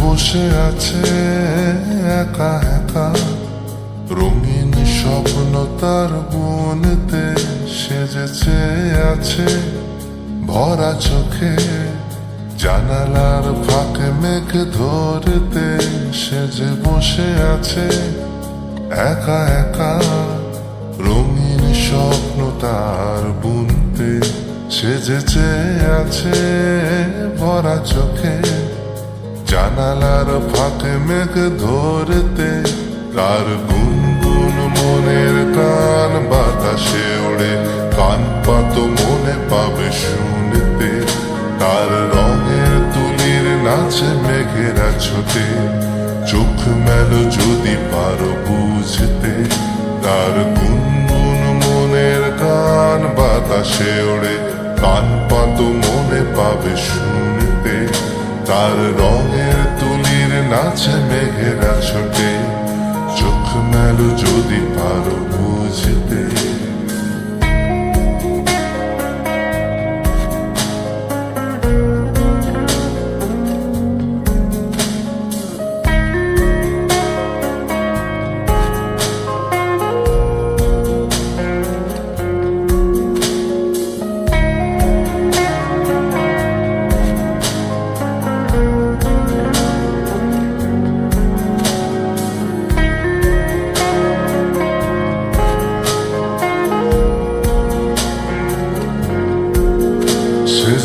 বসে আছে একা একা, রঙিন স্বপ্ন তার বুনতে সেজেছে আছে ভরা চোখে। জানালার ফাঁকে মেঘ ধরতে সেজে বসে আছে একা একা, রঙিন স্বপ্ন তার বুনতে সেজেছে আছে ভরা চোখে। জানালার ফাঁকে মেঘ ধরতে তার গুনগুন মনের গান বাতাসে ওড়ে, কান পাতো মনে পাবে শুনতে। তার রঙের তুলির নাচে মেঘেরা ছোটে, চোখ মেলো যদি পারো বুঝতে। তার গুনগুন মনের গান বাতাসে ওড়ে, কান পাতো মনে পাবে শুনতে। তার রঙের তুলির নাচে মেঘেরা ছোটে, চোখ মেলো যদি পারো বুঝতে।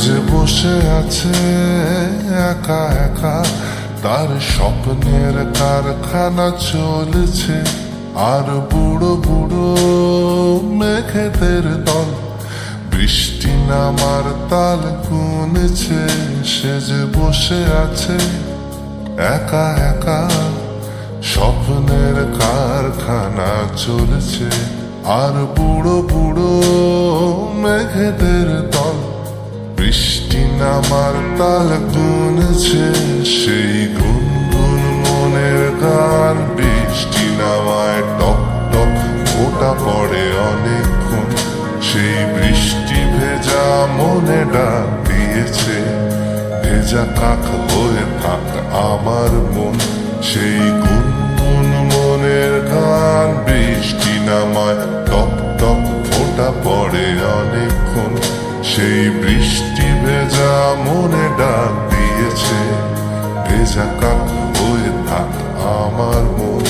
যে বসে আছে একা একা, তার স্বপ্নের কারখানা চলছে। আর বুড়ো বুড়ো মেঘেদের দল বৃষ্টি নামার তাল গুনছে। সে যে বসে আছে একা একা, স্বপ্নের কারখানা চলছে। আর বুড়ো বুড়ো মেঘেদের দল বৃষ্টি নামার তাল গুনছে। সেই গুনগুন মনের গান বৃষ্টি নামায় টক টক ফোঁটা পড়ে অনেকক্ষণ। সেই বৃষ্টি ভেজা মনে ডাক দিয়েছে, ভেজা কাক হয়ে থাক আমার মন। সেই গুনগুন মনের গান বৃষ্টি নামায় টক টক ফোঁটা পড়ে অনেকক্ষণ। সেই বৃষ্টি ভেজা মনে ডাক দিয়েছে, ভেজা কাক হয়ে থাক আমার মন।